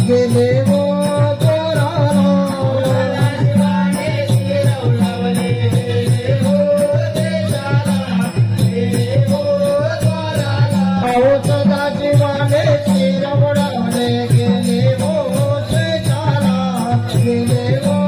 गेले वो चोराला शिवाने शिरवळवले गेले वो देशाला गेले वो चोराला अहो सदा शिवाने शिरवळवले गेले वो देशाला गेले वो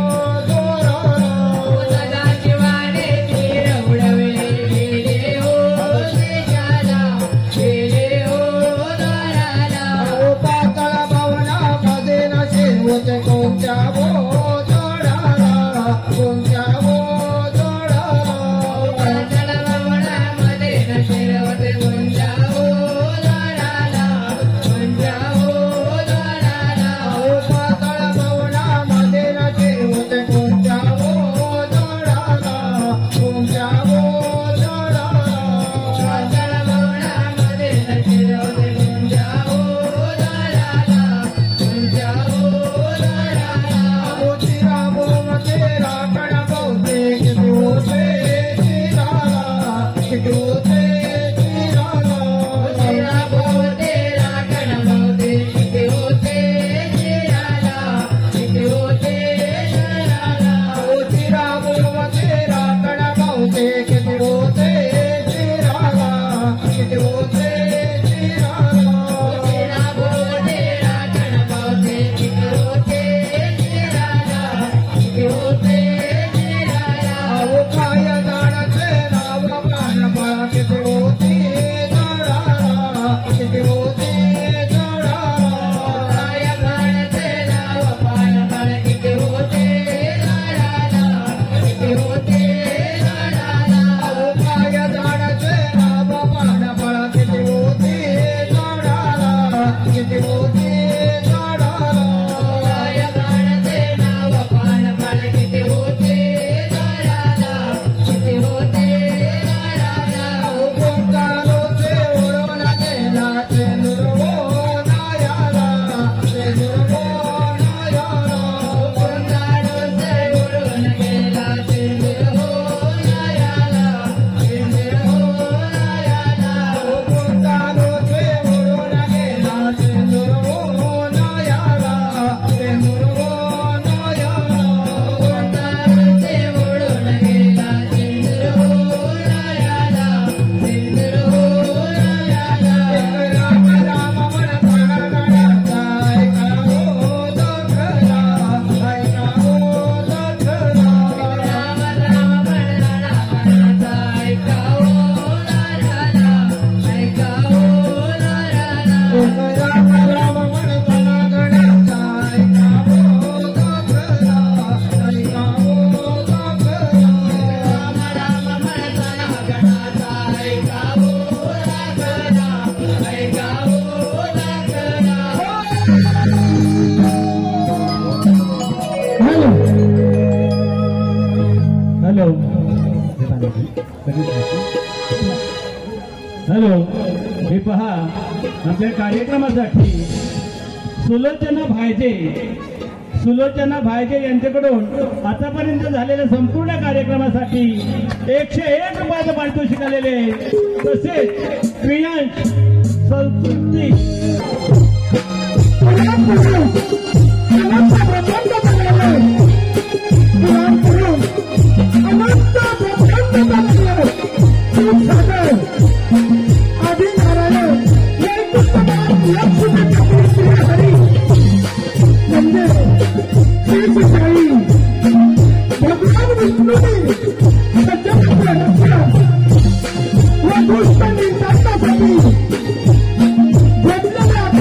हॅलो, हे पहा, आपल्या कार्यक्रमासाठी सुलोचना भायजे यांच्याकडून आतापर्यंत झालेल्या संपूर्ण कार्यक्रमासाठी 101 रुपयाचं पारितोषिक आलेले, तसेच प्रियांश संस्कृती What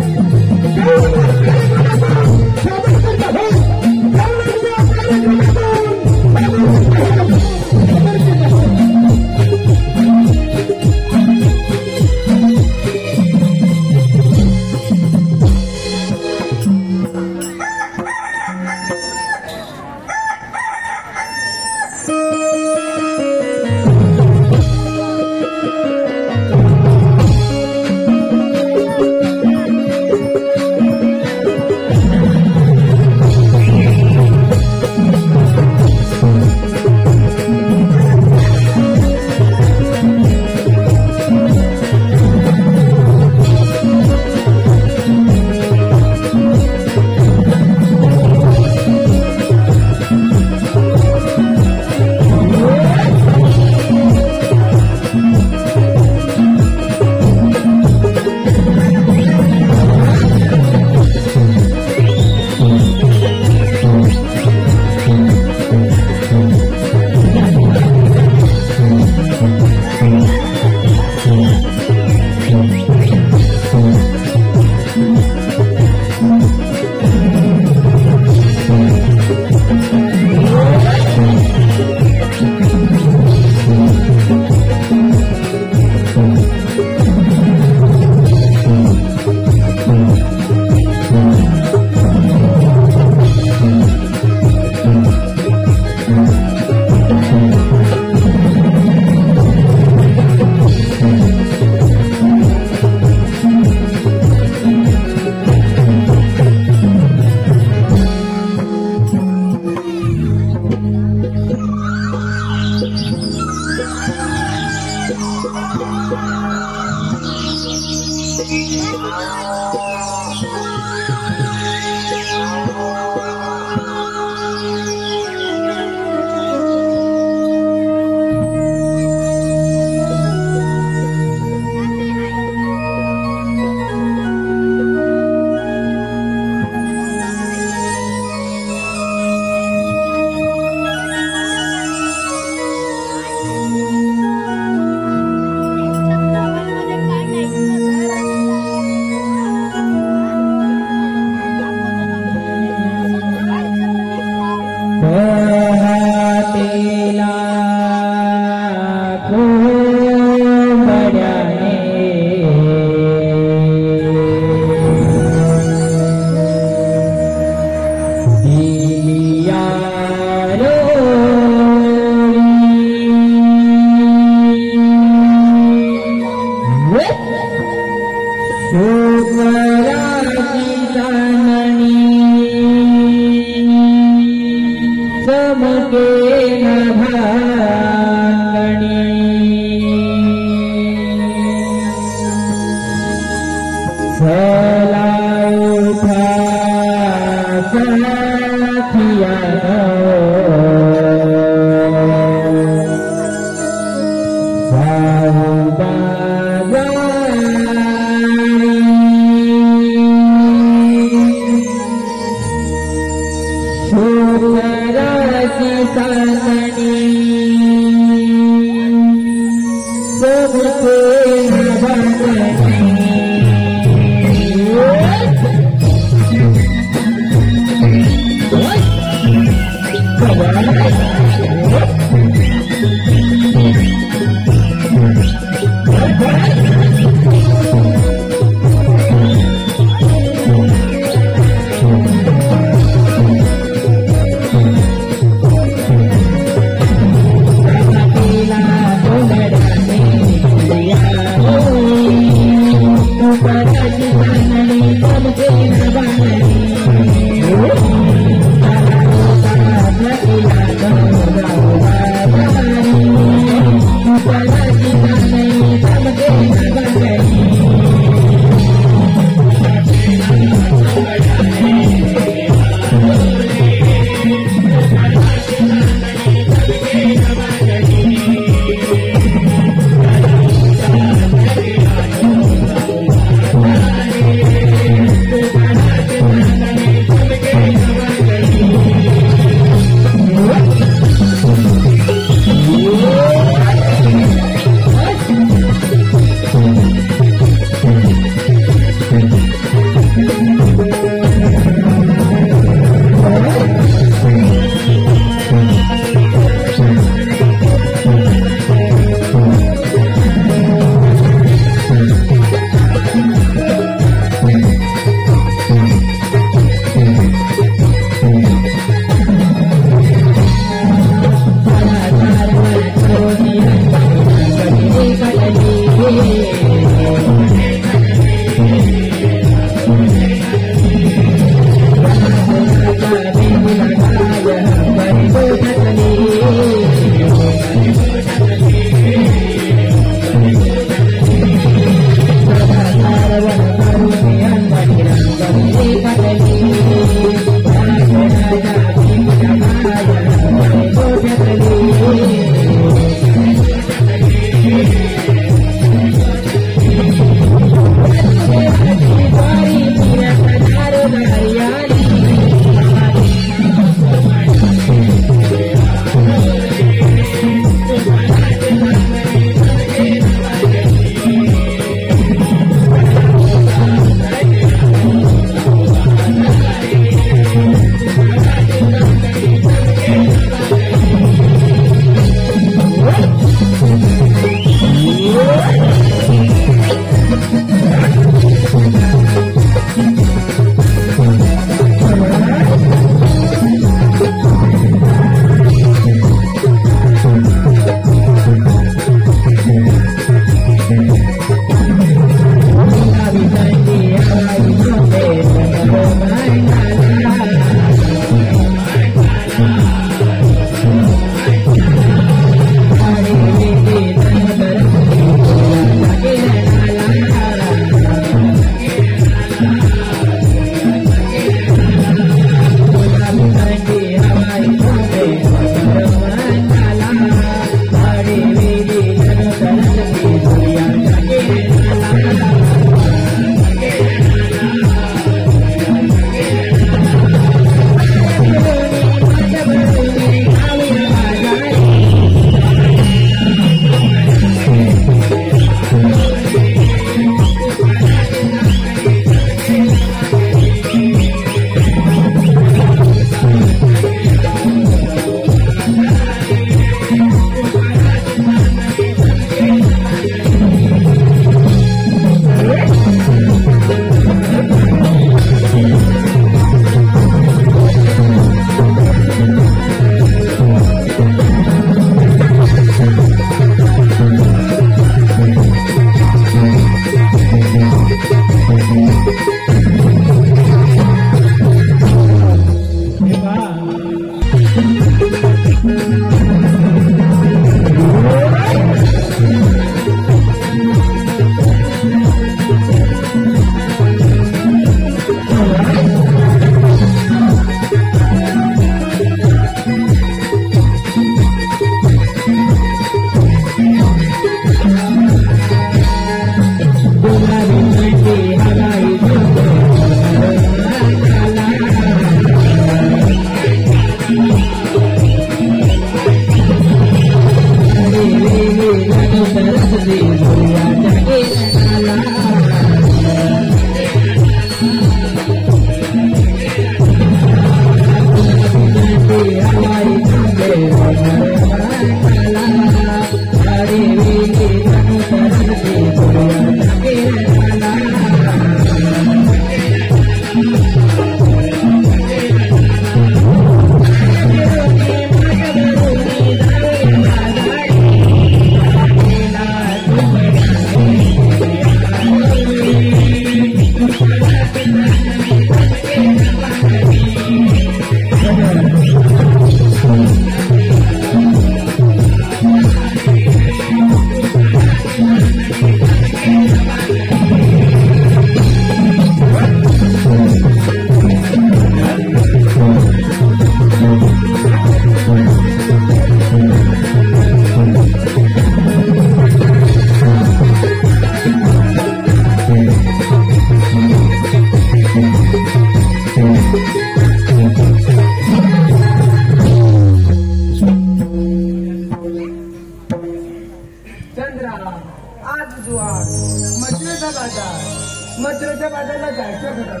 मजुराच्या बाजारला जायचं होतं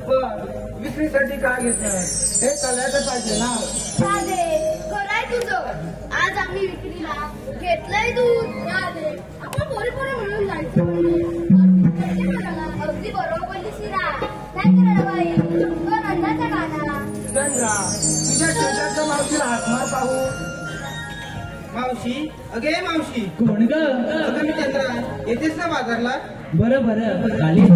पण विक्रीसाठी काय घेतलं हे कळायला पाहिजे ना. राधे खरंय तुझं. आज आम्ही विक्रीला घेतलंय दूध. राधे आपण पोरी म्हणून जायचं. अगदी बरोबर बोलली शिरा. नाही करायला बाई तो नंदाचा गाणा. चंद्रा तुझ्या शेजारच्या मावशीला हात मार पाहू. मावशी अगे मावशी. कोण ग? अगं मी चंद्रा येतेस ना बाजारला. बरं बरं चालेल.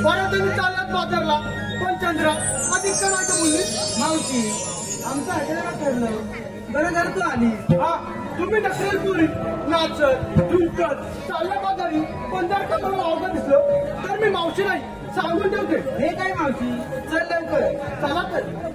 परत तुम्ही चालत बाजारला पण चंद्रा अधिक करायचं बोलली. मावशी आमचं हजेरा ठरलं बरं घर तू आली. हा तुम्ही नसेल पुरी नाचत झुमकत चालल्या बाजारी पण जर का मला अवघड दिसलं तर मी मावशी नाही सांगून ठेवते. हे काय मावशी चल लवकर. चला तर.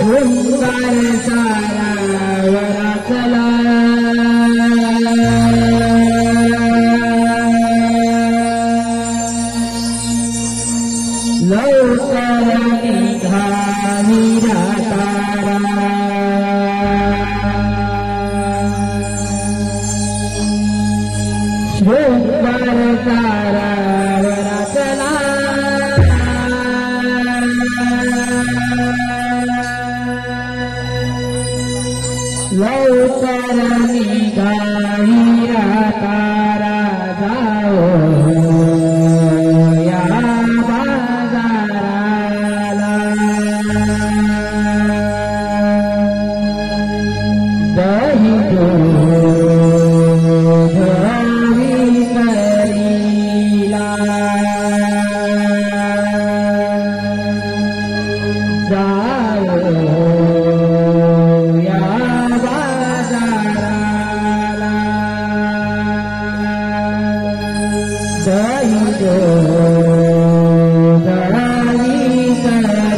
ओंकार सारा वराचला लवकर निघावी तारा ओंकार सारा वराचला लवकर निघावी तारा जाओ या बाजाराला दही दूध विकरीला जाओ या बाजाराला दही दूध विकरीला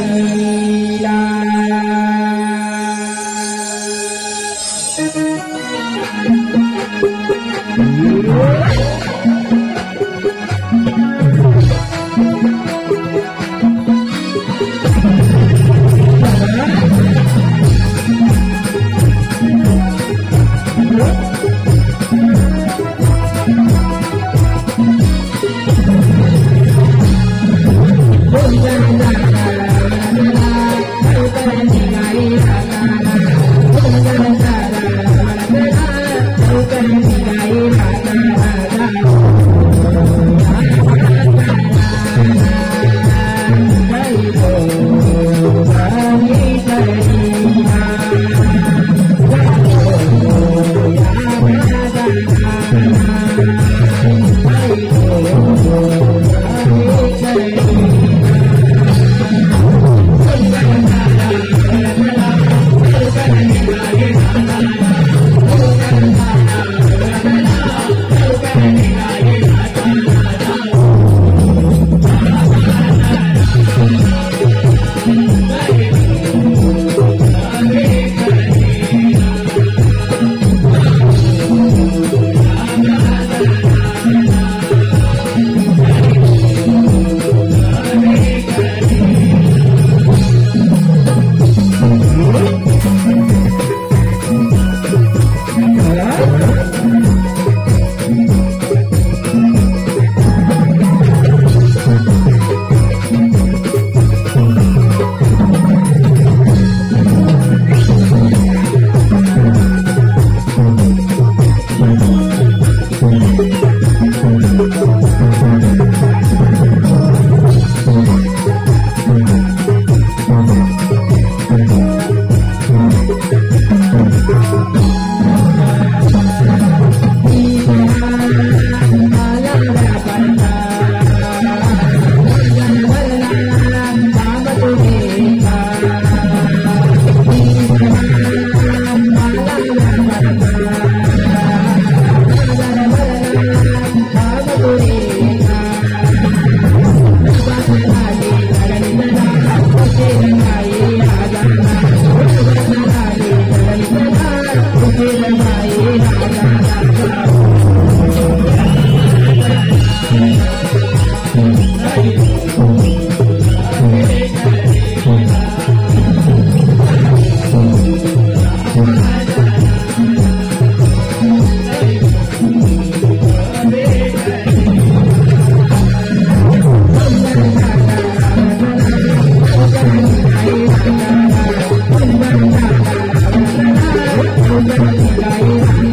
Thank you.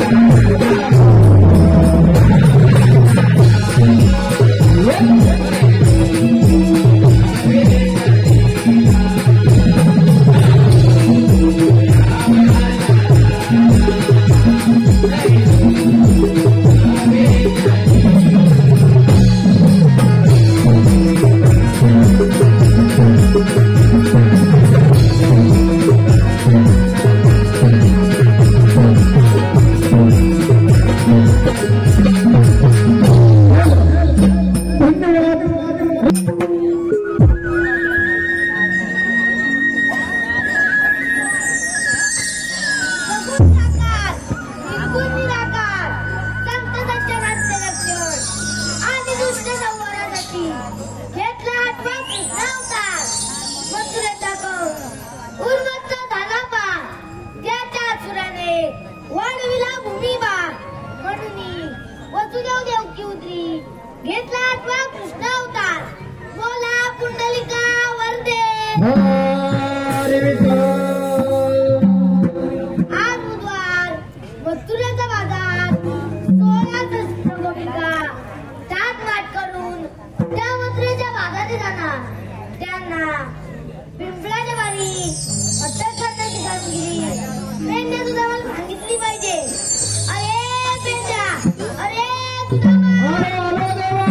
मुनी वसुदेव देवकी उतरी घेतला आठवा कृष्ण अवतार बोला पुंडलिका वरदे हरी विठ्ठल आज बुधवार मथुरेचा बाजार 16 गोपिका त्यात वाट करून त्या मथुरेच्या बाजारी जाणार त्यांना पिंपळाच्या बारी अटक करण्याची कामगिरी पेंड्या तुझा मला सांगितली पाहिजे. अरे पेंड्या अरे तुझा अरे आलो देवा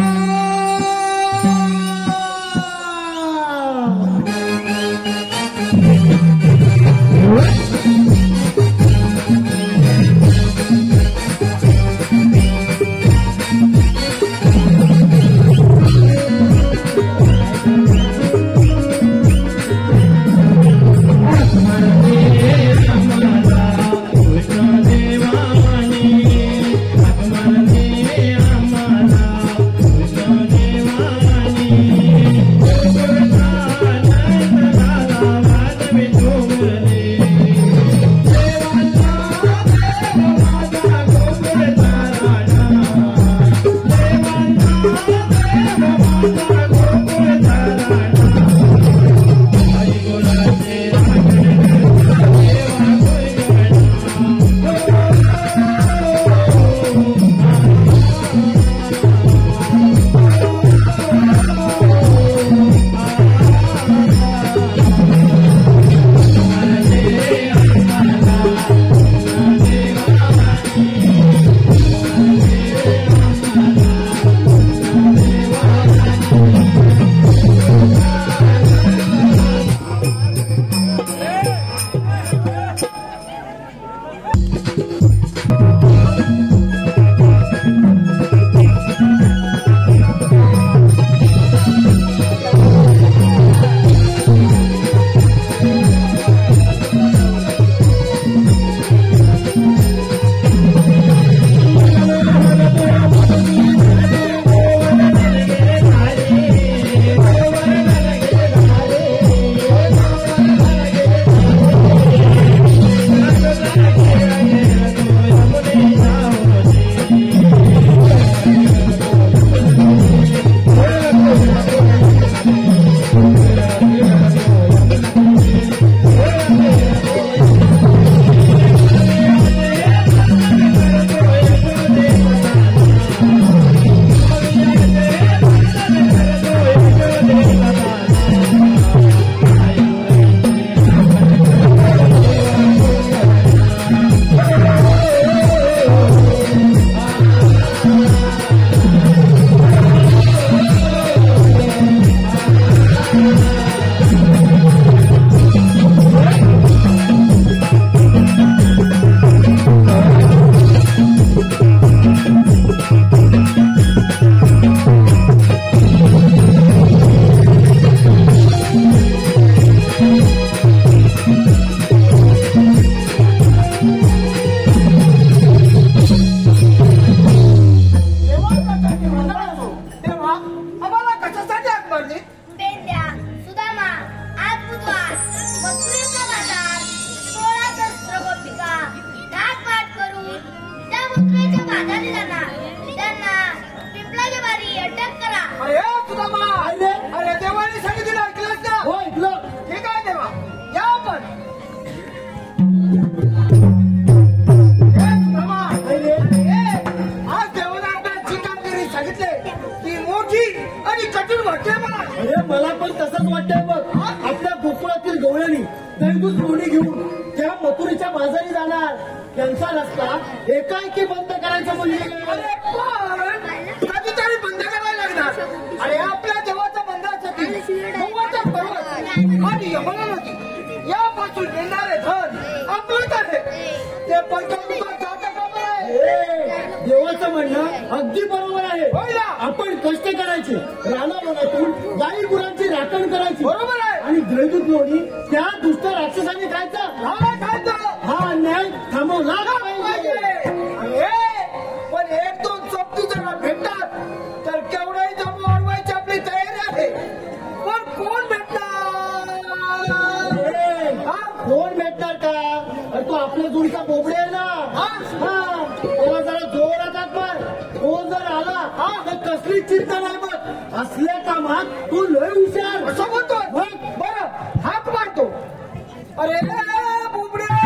मथुरेच्या बाजारी जाणार त्यांचा रस्ता एकाएकी बंद करायचं म्हणजे कधीतरी बंद करायला लागणार. अरे आपल्या देवाचा बंधासाठी देवाचा पर्वत आणि यमुना नदी यापासून येणारे धन आपलंच आहे. ते पंचकृत जाता कामा आहे. देवाचं म्हणणं अगदी बरोबर आहे. आपण कष्ट करायचे, रानावनातून गाई गुरांची राखण करायची. बरोबर आहे. आणि दळदूत लोणी त्या दुष्ट राक्षसाने खायचा. हा न्याय थांबवला पाहिजे. पण एक दोन सोबती जरा भेटतात तर केवढाही जमा वाढवायची आपली तयारी आहे. पण कोण भेटणार? कोण भेटणार का? तो आपल्या जुडीचा बोबडे आहे ना. त्याला जरा जोरात तर कसली चिंता नाही बघ. असल्या कामात तू लय हुशार. असं म्हणतो बरं हात मारतो. अरे बुबड्या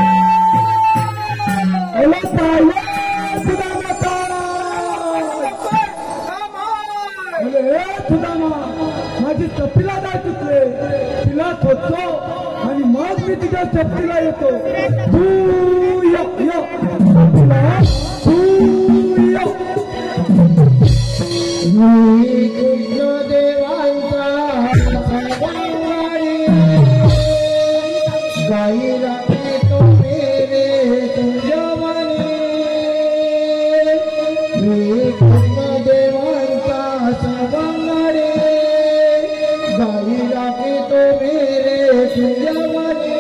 माझी चप्पीला नाही तुटले. तिला थोडतो आणि मग मी तिच्या चप्पीला येतो. तू यो यो तू यो. देवांचा गाई राखी तो मेरे तुझ्यावानी. देवांचा सवंगडे गाई राखी तो मेरे तुझ्यावानी.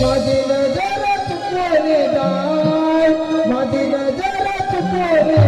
माझी नजर चुकवले जाय. माझी नजर चुकवले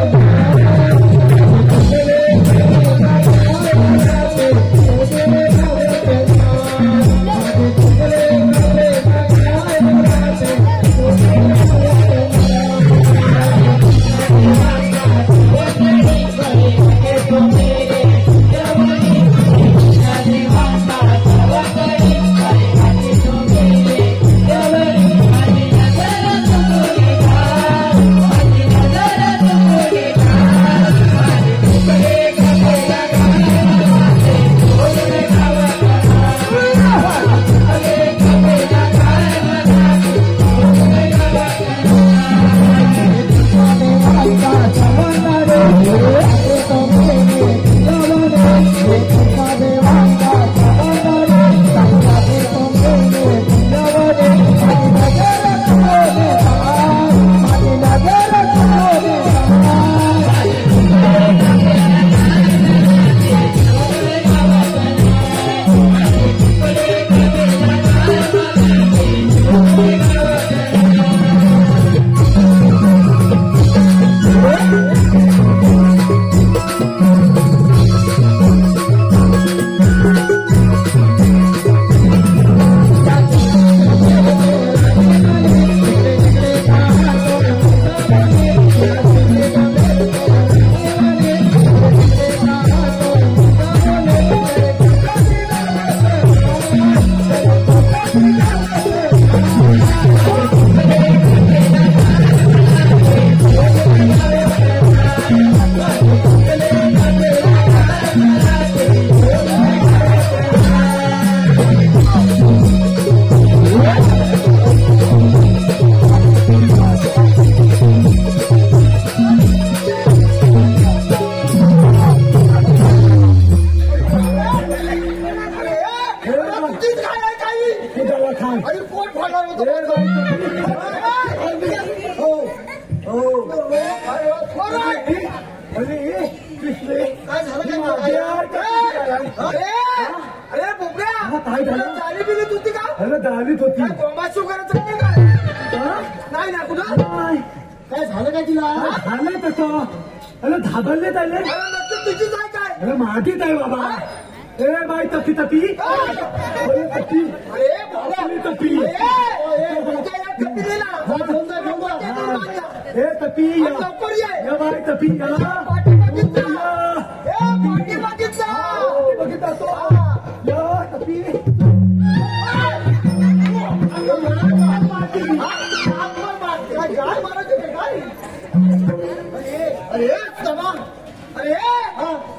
दहावीत होती. नाही ना कुठं काय झालं काय तिला? झालं तसं. अरे धाबलले आले. तुझीच आहे काय? अरे मागीच आहे बाबा. ए बाई तपी तपी. अरे तपी. अरे बाबा तपी. ए तपी या बाई तपी या. बघितला तो या तपी.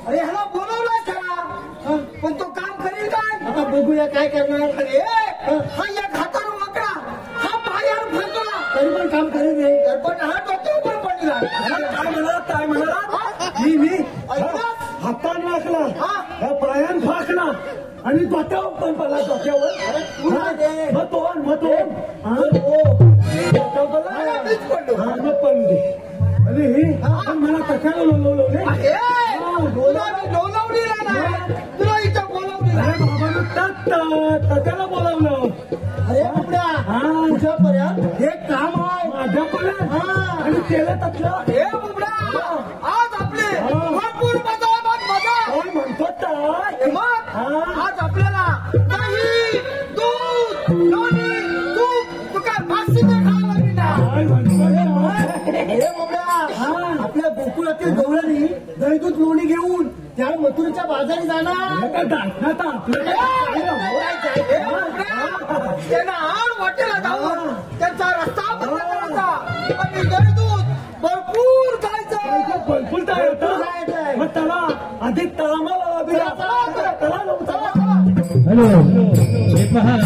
अरे ह्याला बोलवलाय खरा पण तो काम करेल काय? आता बघूया काय करणार. अरे हा या घातावर वाकडा हा पायावर फसला तरी पण काम करेल रे. पण हा डोक्यावर पण पडला. काय म्हणाला मी हाताने वाकला ह्या पायान फाकला आणि डोक्यावर पण पडला. डोक्यावर मग पडू दे. अरे पण मला कशाला लोलवले? डोलवलीला नाही तुला इथं बोलवलीला. बाबानं त्याला बोलावलं. अरे बुबड्या तुझ्यापर्यंत हे काम आहे माझ्यापर्यंत आणि त्याला तसलं. हे बुबडा आज आपले भरपूर मजा मजा काय म्हणतो काय? मग आज आपल्याला दही दूध लोणी तूप तू काय फाशी खायला लागली ना. हे बुबड्या आपल्या गोकुळातील गवळणी दहीदूत लोणी घेऊन त्या मथुरेच्या बाजारी जाणार. त्यांना आड वाटेला जाऊन त्यांचा रस्ता बंद करायचा आणि दहीदूत भरपूर खायचं. भरपूर जायचंय. मग त्याला आधी तळामाला हॅलो हे पहा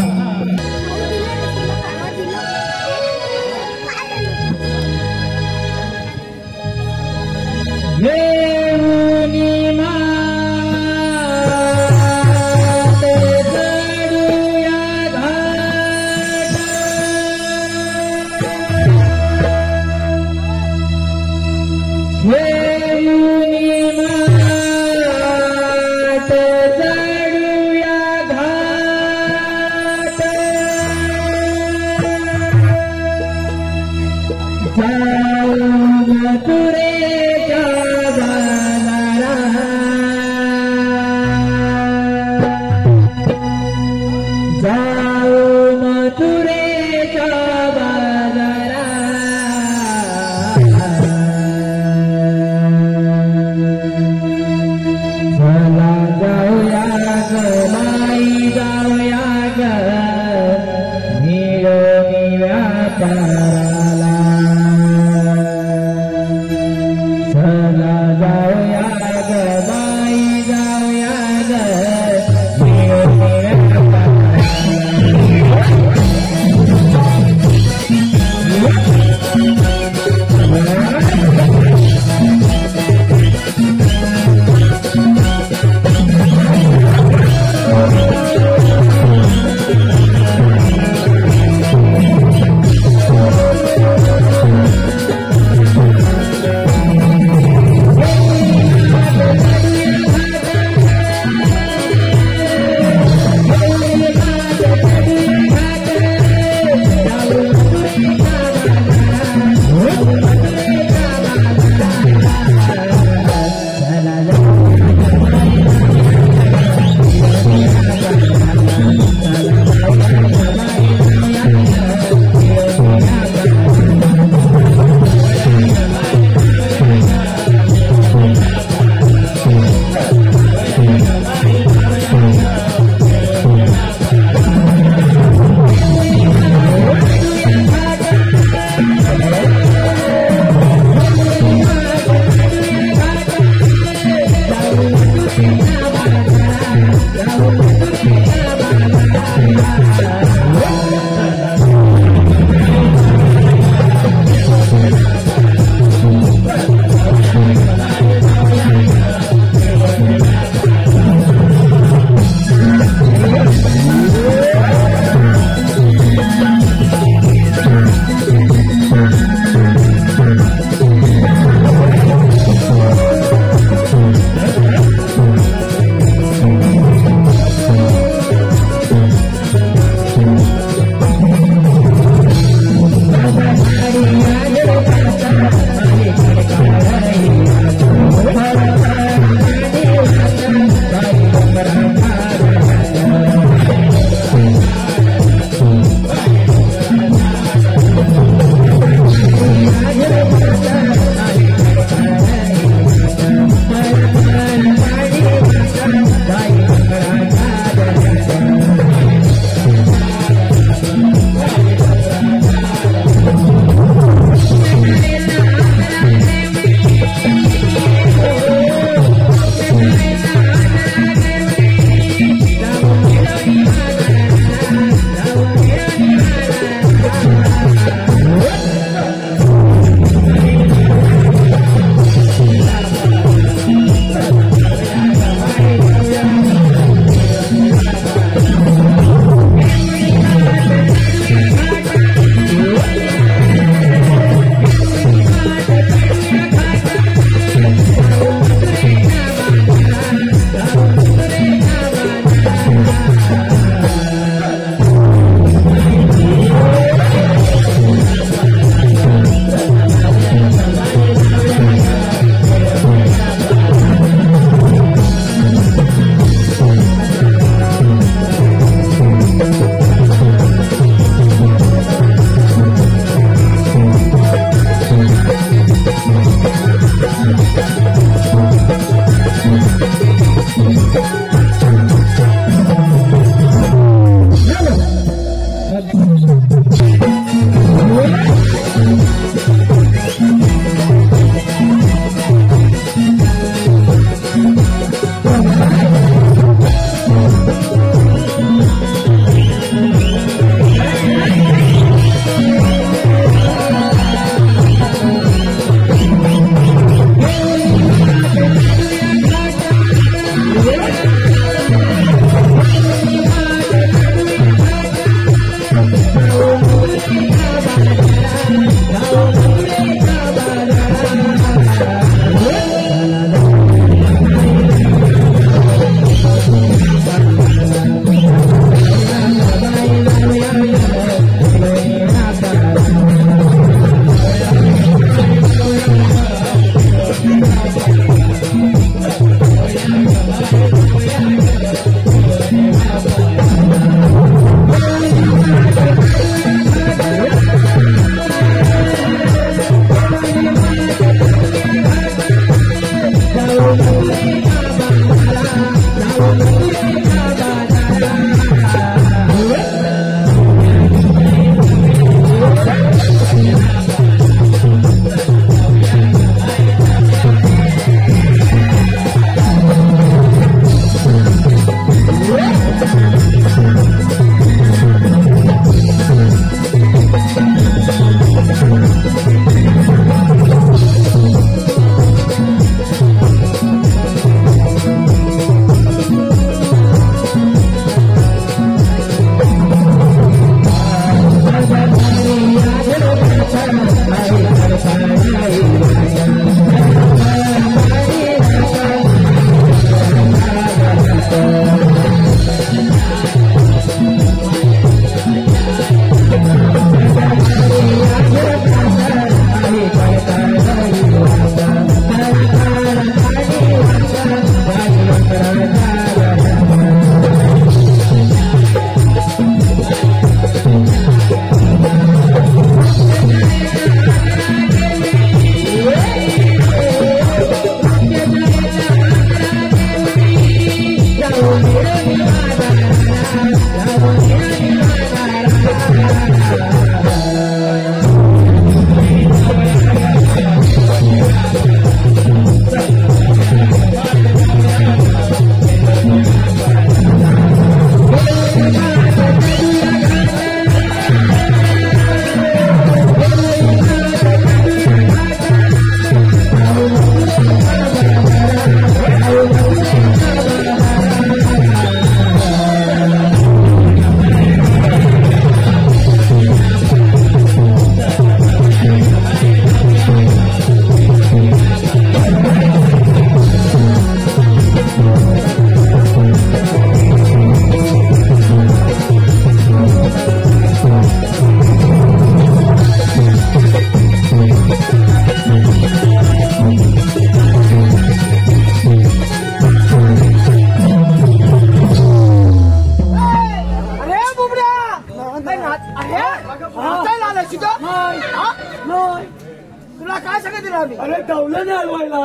काय सांगितलं आम्ही? अरे डवलं नाही हलवायला.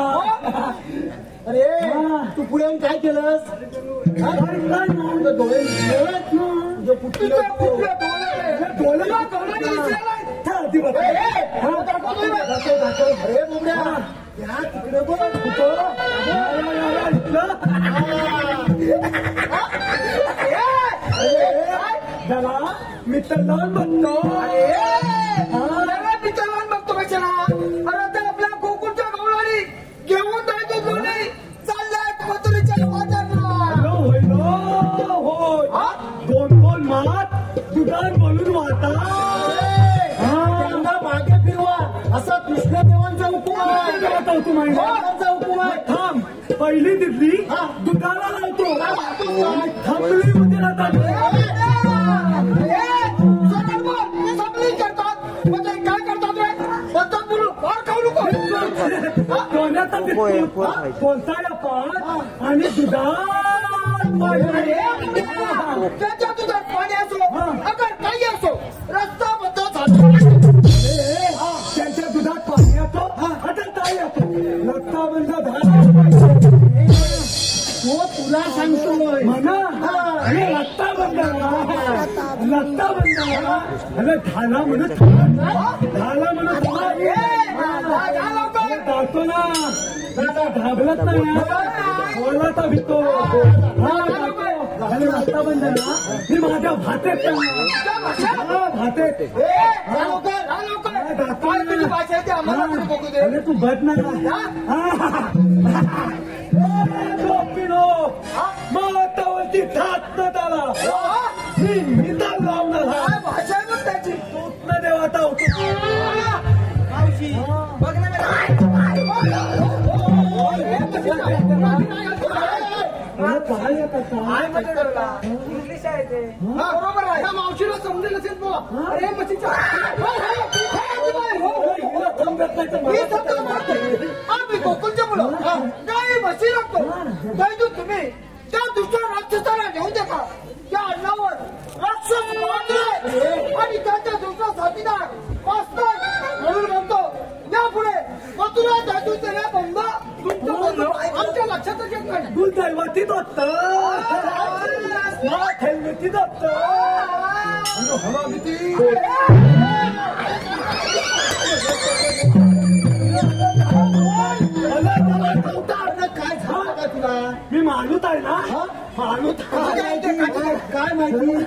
अरे तू पुढे येऊन काय केलंस? डोळे अरे बोबड्या या तिकडे बघ त्याला मी तर लहान बघतो. पिक्चर बघतो कशाला? अरे ते आपल्या गोकुळच्या गवळणी घेऊन जायचं कोणी चाललंय मथुरेच्या बाजारला. होय दोन दोन मात दुधान बोलून वाटा. त्यांना मागे फिरवा असा कृष्णदेवांचा हुकूम आहे. देवांचा हुकूम आहे. थांब पहिली दिसली दुधाला लावतो. थांबली मध्ये राहतात. सबली करतात म्हणजे काय करतात रे? बद्दल बोलून फार खाऊ नको. कोणाचा कोणता पाठ आणि दुधात त्याच्या दुधात पाणी असो अगर काही असो रस्ता बद्दल त्यांच्या दुधात पाणी येतो आता काय येतो रस्ता बंद झाला. तो तुला सांगतोय म्हणा अरे रस्ता बंद रस्ता बंद अरे झाला म्हणत झाला म्हणत जातो ना दादा घाबरत नाही बोलाता भितो. अरे रस्ता बंद ना मी माझ्या भातेत भातेत अरे तू बघ ना पिनो मातावरती ठात न त्याला मी निदान लावणार भाषा आहे मग त्याची. न देवाता होतो. मावशी बघ ना काय इंग्लिश आहे ते बरोबर आहे. या मावशीला समजेल असेल बुवा. अरे मच्छीच्या आम्ही गोकुलचे मुलं काही म्हशी लागतो काही दूध तुम्ही त्या दुसऱ्या राक्षसाला घेऊन देता. त्या अण्णावर राक्षस मारले आणि त्याच्या दुसरा साथीदार वाचतोय म्हणून म्हणतो यापुढे मथुरा जादू त्याला बंद आमच्या लक्षातच येत नाही. दुर्दैवाती दत्त हेल्मेटी दत्त हवा भीती काय झालं का तुला? मी मानूत आहे ना मानूत काय माहिती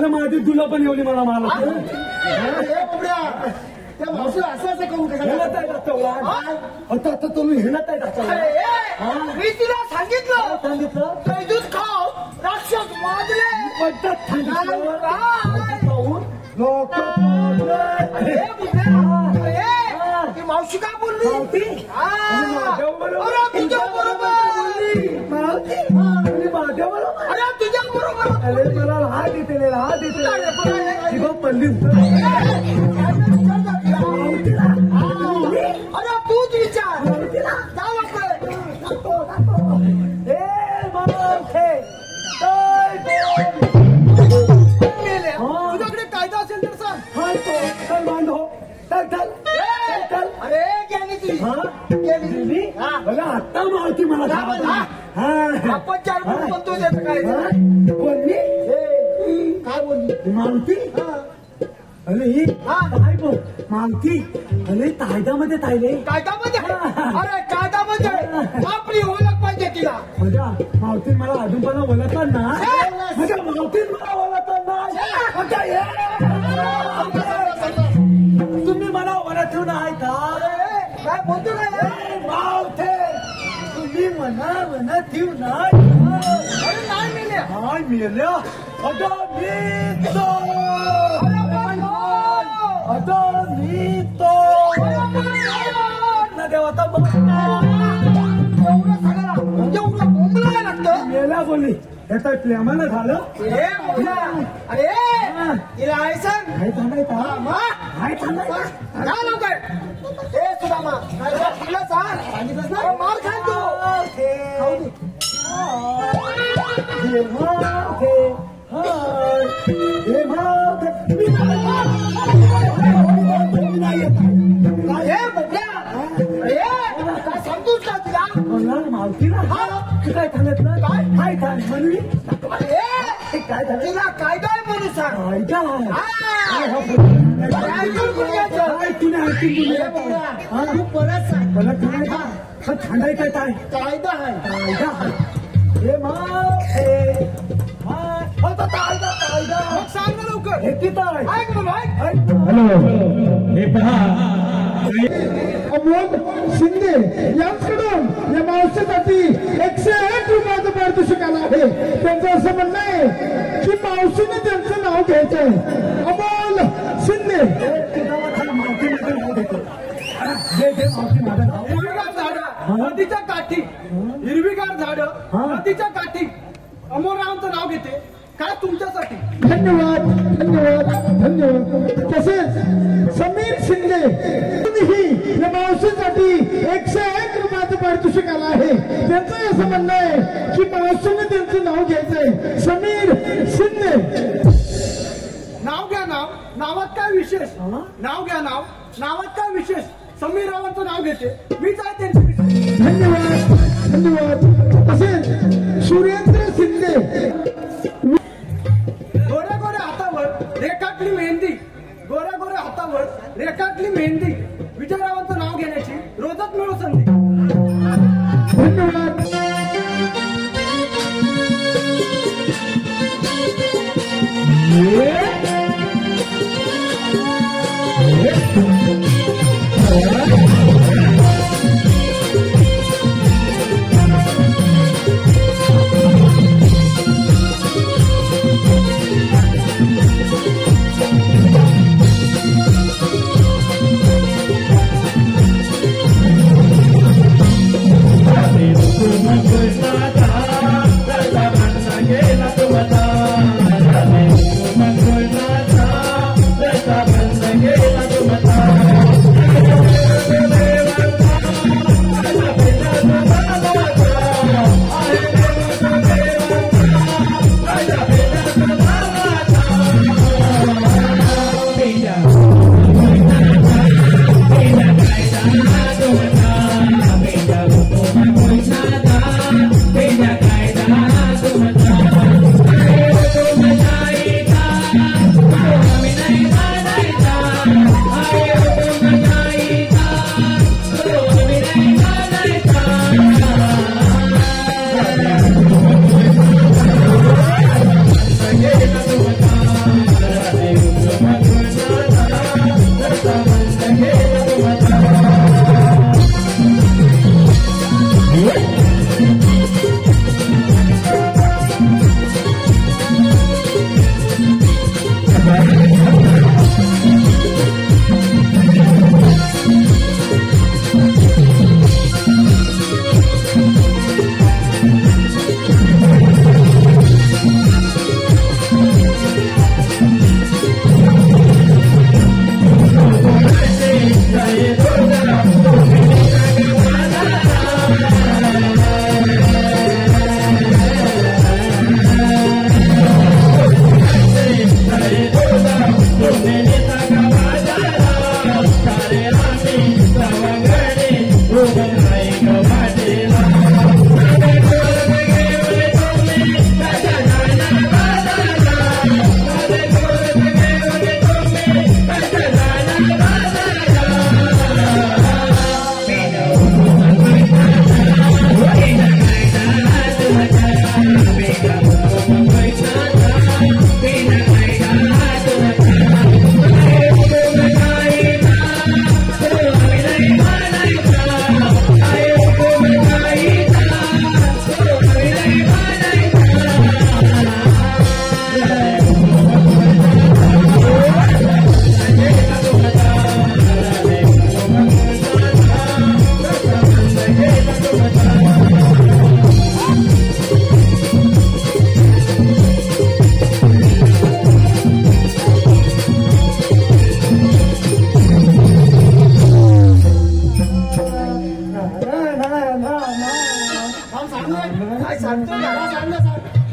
माझी तुला पण एवढी मला मला त्या मावशीला असं असं करून हिणत आहे आता तुम्ही हिणत आहे मी तिला सांगितलं सांगितलं कैदूत खाव राक्षस माजले पद्धत ती मावशी काय बोलली? माझ्या बरोबर अरे तुझ्या बरोबर अरे मला हात येते पल्ली अरे तूच विचार तुझ्याकडे कायदा असेल तर सांग. अरे गेली तुझी गेली. मला आत्ता माहिती मला आपण चार म्हणून म्हणतोय त्याचं काय बोलली काय बोलली? मालती अरे काय बोल मालती अरे कायद्यामध्ये तायले कायदामध्ये अरे कायदामध्ये आपली ओळख पाहिजे तिला. माझ्या मावतीन मला अजूनपणा ओळखलं ना माझ्या मावतीन मला ओळखलं ना तुम्ही मला ओळखून आहे का? काय बोलतो काय मावते तुम्ही म्हणा ठेव नाही अरे नाही मिळल्या काय मिळल्या अगं मी तो ना देवाता एवढं सगळं एवढं बोंबलायला लागतं. मेला बोलली याचा प्रेमानं झालं हे बोला अरे तिला आहे सांग काय सांगायचा काय लवकर हे सुदामा तिला सांग सांगितलंस ना मार खाय तू हे सांगतोच ना तिला बोलणार मावतीला हा. तू काय सांगितलं काय? काय म्हणली अरे काय झालं तिला काय काय म्हणू सांग ऐका ऐकून घ्यायचं. तुला ऐकून तू परत सांग मला काय हा थांबायचं काय कायदा आहे कायदा आहे हे कायदा मग सांग ना लवकर हे किती आहे ऐक म्हणून ऐक हॅलो हे पहा अमोल शिंदे यांच्याकडून या मावशीसाठी 101 रुपयाचं पारितोषिक आलं आहे. त्यांचं असं म्हणणं आहे की मावशीने त्यांचं नाव घ्यायचंय. अमोल शिंदे हिरवीगार झाडं नदीच्या काठी हिरवीगार झाडं नदीच्या काठी अमोलरावांचं नाव घेते काय तुमच्यासाठी धन्यवाद धन्यवाद धन्यवाद. तसेच समीर शिंदे ही या मावशीसाठी 101 रुपयाचं पारितोषिक आलं आहे. त्यांचं असं म्हणणं आहे की मावशीने त्यांचं नाव घ्यायचंय. समीर शिंदे नाव घ्या नाव नावात काय विशेष नाव घ्या नाव नावात काय विशेष समीर रावांचं नाव घेते मीच आहे त्यांची विशेष धन्यवाद धन्यवाद. तसेच सुरेंद्र शिंदे गोऱ्या गोऱ्या हातावर रेखाटली मेहंदी गोऱ्या गोऱ्या हातावर रेखाटली मेहंदी विजयरावांचं नाव घेण्याची रोजच मिळू संधी धन्यवाद.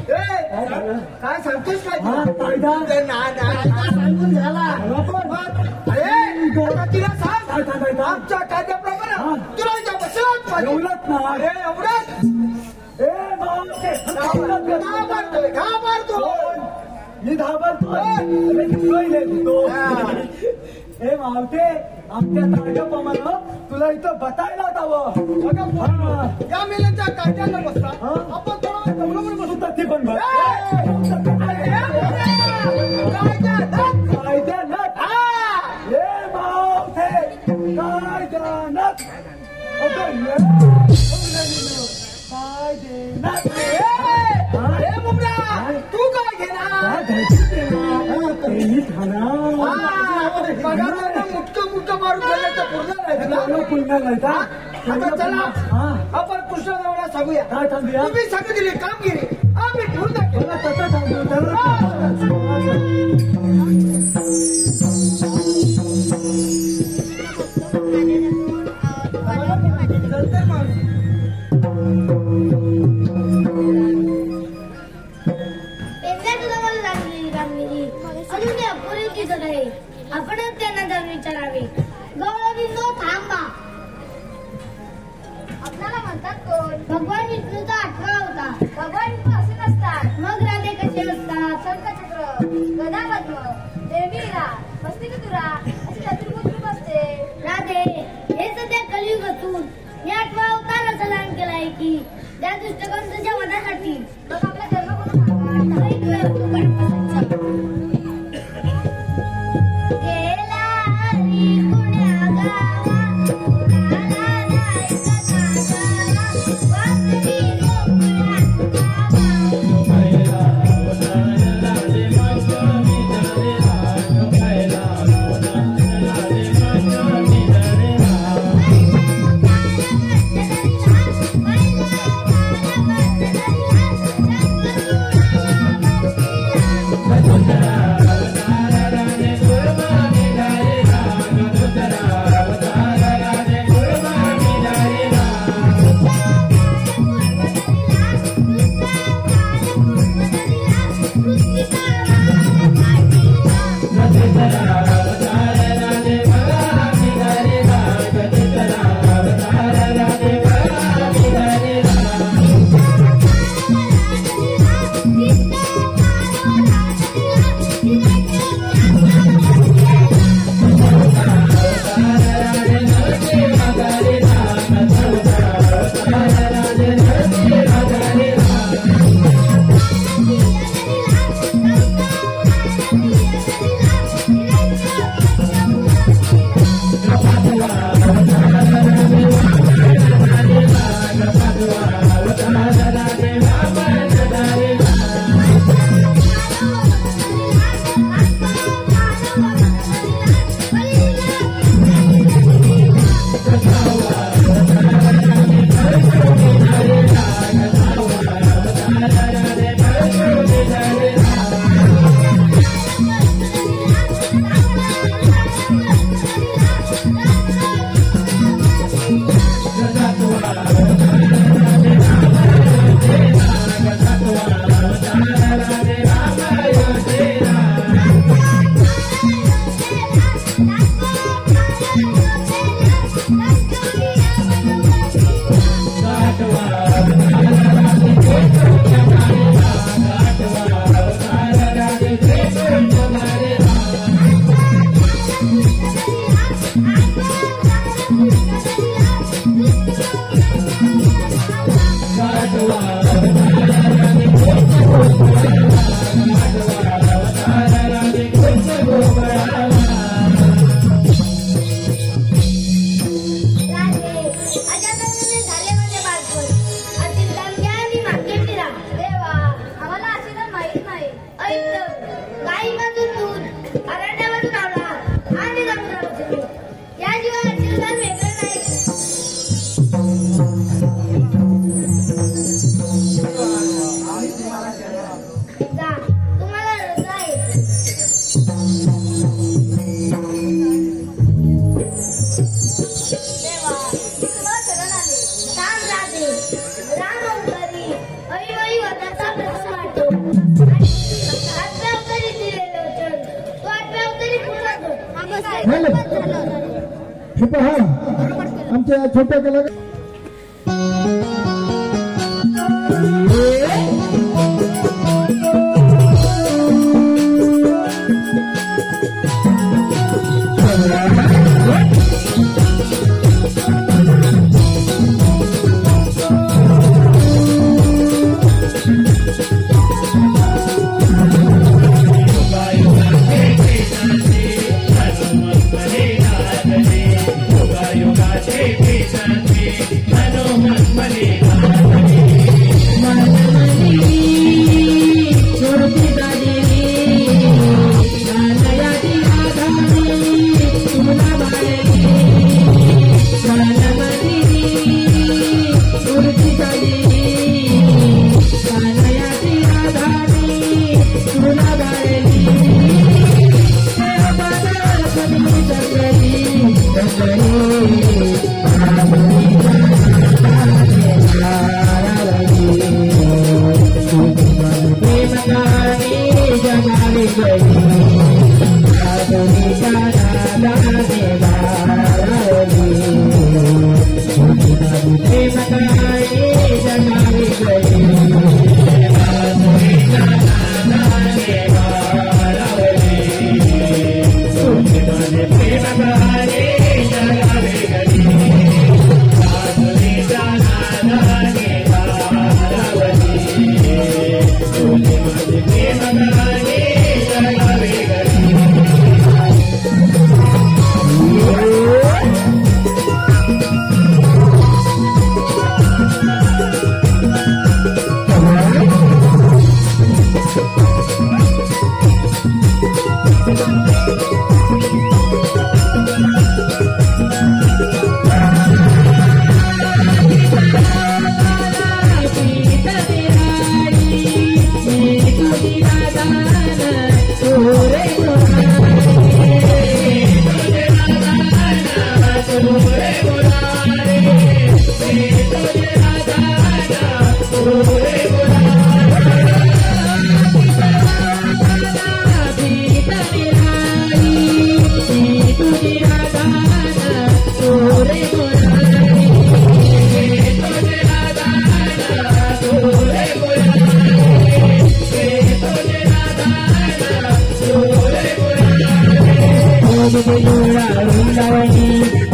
काय सांगतोस काय हा, कायदा. सांगून झाला अरे तिला सांग काय सांगायचं? आमच्या कायद्याप्रमाणे तुला इथं बसवत पाहिजे. एवढंच ना. अरे एवढंच. ए मावते, घाबरतो. मी घाबरतो. अरे तो ए मावते, आमच्या तारखाप्रमाणे तुला इथं बसायला हवं. या मेल्यांच्या काट्यांना बसता आपण थोडा जमलं बसू. ते पण बघ. तू काय घेणार मुटकं मारून पूर्ण नाही का. चला आपण कृष्णदेवाला सांगूया. काय सांगूया. तुम्ही सांगितले कामगिरी आम्ही पूर्ण केलं. तसं सांगू. आपणच त्यांना जाऊन विचारावे. गौरविंदो थांबा. आपल्याला म्हणतात कोण. भगवान विष्णूचा आठवा होता. भगवान विष्णू असे नसतात. मग राधे कसे असतात. शंखचक्र, गदापद्म, देवीरा, मस्तिकतुरा अशी चतुर्मुखी असते. राधे हे सध्या कलियुग असून मी आठवा अवतार असं दान केला आहे की त्या दुष्टकांच्या वधासाठी. मग आपला जन्म करून हे पहा आमच्या छोट्या कलाकार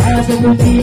आज तुझी